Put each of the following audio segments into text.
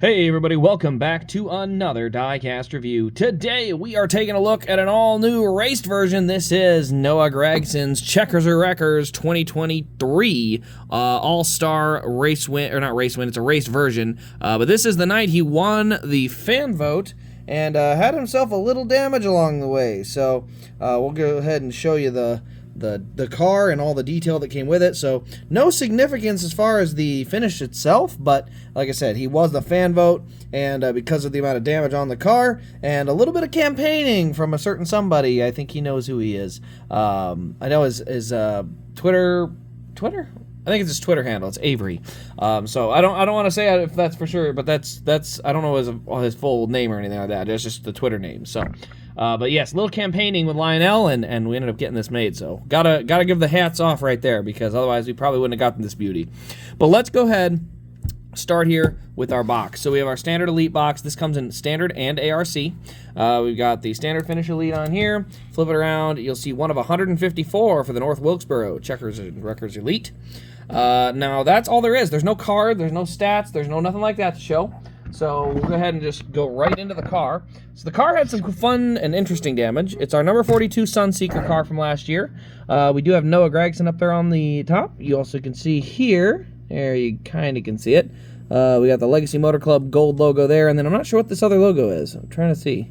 Hey everybody, welcome back to another Diecast review. Today we are taking a look at an all-new raced version. This is Noah Gragson's Checkers or Wreckers 2023 All-Star Race Win, or not race win, it's a raced version. But this is the night he won the fan vote and had himself a little damage along the way. So we'll go ahead and show you the car and all the detail that came with it. So no significance as far as the finish itself, but like I said, he was the fan vote, and because of the amount of damage on the car and a little bit of campaigning from a certain somebody, I think he knows who he is. I know his Twitter. I think it's his Twitter handle. It's Avery. So I don't want to say if that's for sure, but that's I don't know his full name or anything like that. It's just the Twitter name. So, but yes, a little campaigning with Lionel, and we ended up getting this made. So gotta give the hats off right there, because otherwise we probably wouldn't have gotten this beauty. But let's go ahead. Start here with our box. So we have our standard Elite box. This comes in standard and ARC. We've got the standard finish Elite on here. Flip it around, you'll see one of 154 for the North Wilkesboro Checkers and Wreckers Elite. Now that's all there is. There's no card, there's no stats, there's no nothing like that to show. So we'll go ahead and just go right into the car. So the car had some fun and interesting damage. It's our number 42 Sunseeker car from last year. We do have Noah Gragson up there on the top. You also can see here, there you kind of can see it. We got the Legacy Motor Club gold logo there, and then I'm not sure what this other logo is. I'm trying to see.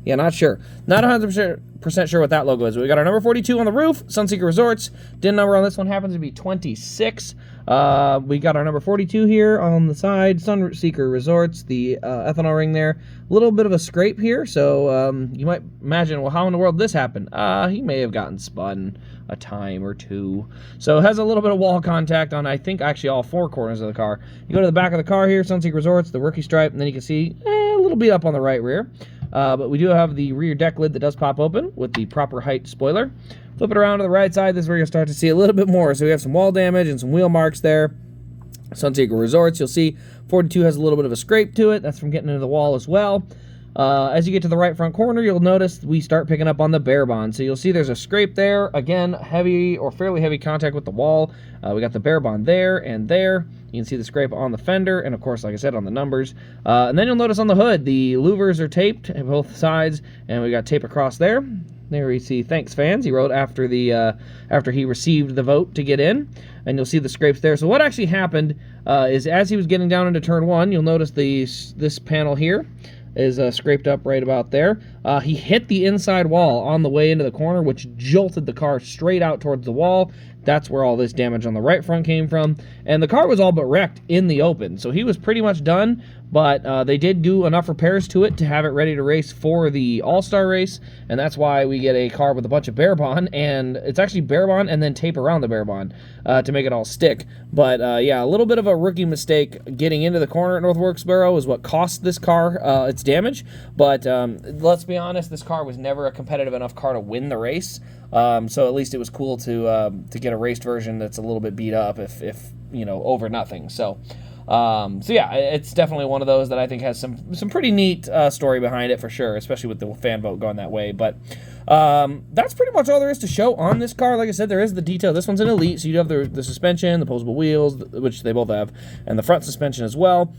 Yeah, not sure. Not 100% sure what that logo is. We got our number 42 on the roof, Sunseeker Resorts. DIN number on this one happens to be 26. We got our number 42 here on the side, Sunseeker Resorts, the ethanol ring there. A little bit of a scrape here, so you might imagine, well, how in the world did this happen? He may have gotten spun a time or two. So it has a little bit of wall contact on, I think, actually all four corners of the car. You go to the back of the car here, Sunseeker Resorts, the rookie stripe, and then you can see a little beat up on the right rear. But we do have the rear deck lid that does pop open with the proper height spoiler. Flip it around to the right side. This is where you'll start to see a little bit more. So we have some wall damage and some wheel marks there. Sunseeker Resorts, you'll see 42 has a little bit of a scrape to it. That's from getting into the wall as well. As you get to the right front corner, you'll notice we start picking up on the bare bond. So you'll see there's a scrape there. Again, heavy or fairly heavy contact with the wall. We got the bare bond there and there. You can see the scrape on the fender, and of course, like I said, on the numbers. And then you'll notice on the hood, the louvers are taped at both sides, and we got tape across there. There we see "Thanks, fans." He wrote after he received the vote to get in, and you'll see the scrapes there. So what actually happened is, as he was getting down into turn one, you'll notice this panel here is scraped up right about there. He hit the inside wall on the way into the corner, which jolted the car straight out towards the wall. That's where all this damage on the right front came from. And the car was all but wrecked in the open. So he was pretty much done, but they did do enough repairs to it to have it ready to race for the All-Star race. And that's why we get a car with a bunch of bare bond. And it's actually bare bond and then tape around the bare bond to make it all stick. But yeah, a little bit of a rookie mistake getting into the corner at North Wilkesboro is what cost this car its damage. But let's be honest, this car was never a competitive enough car to win the race. So at least it was cool to get a raced version that's a little bit beat up, if you know, over nothing. So yeah, it's definitely one of those that I think has some pretty neat story behind it for sure, especially with the fan vote going that way. But that's pretty much all there is to show on this car. Like I said, there is the detail. This one's an Elite, so you have the suspension, the posable wheels, which they both have, and the front suspension as well.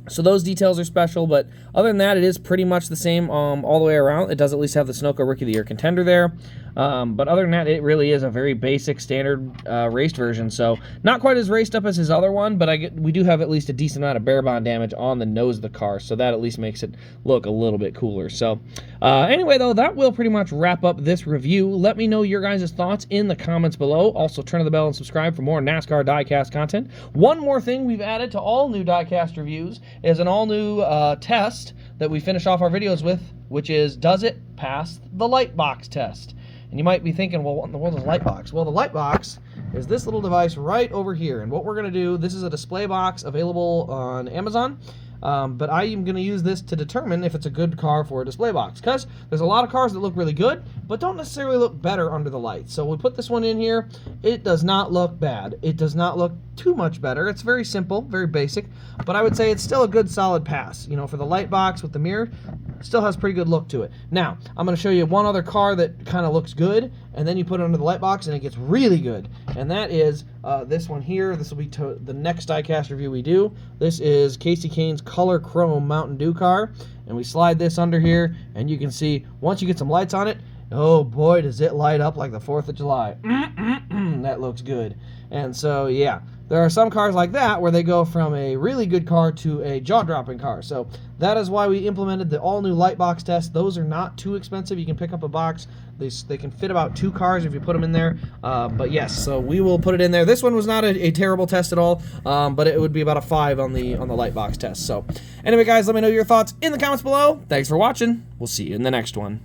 So those details are special, but other than that, it is pretty much the same all the way around. It does at least have the Sunoco Rookie of the Year contender there. But other than that, it really is a very basic, standard raced version. So not quite as raced up as his other one, but we do have at least a decent amount of bare bond damage on the nose of the car. So that at least makes it look a little bit cooler. So anyway, though, that will pretty much wrap up this review. Let me know your guys' thoughts in the comments below. Also, turn on the bell and subscribe for more NASCAR Diecast content. One more thing we've added to all new Diecast reviews is an all-new test that we finish off our videos with, which is, does it pass the light box test? And you might be thinking, well, what in the world is a light box? Well, the light box is this little device right over here. And what we're going to do, this is a display box available on Amazon. But I am going to use this to determine if it's a good car for a display box, because there's a lot of cars that look really good, but don't necessarily look better under the lights. So we put this one in here. It does not look bad. It does not look too much better. It's very simple, very basic, but I would say it's still a good solid pass. You know, for the light box with the mirror, still has pretty good look to it. Now, I'm going to show you one other car that kind of looks good, and then you put it under the light box and it gets really good, and that is this one here. This will be the next diecast review we do. This is Casey Kane's Color Chrome Mountain Dew car, and we slide this under here, and you can see once you get some lights on it, oh boy, does it light up like the 4th of July. That looks good. And so, yeah, there are some cars like that where they go from a really good car to a jaw-dropping car. So that is why we implemented the all-new light box test. Those are not too expensive. You can pick up a box. They can fit about 2 cars if you put them in there. But yes, so we will put it in there. This one was not a terrible test at all, but it would be about a 5 on the light box test. So anyway, guys, let me know your thoughts in the comments below. Thanks for watching. We'll see you in the next one.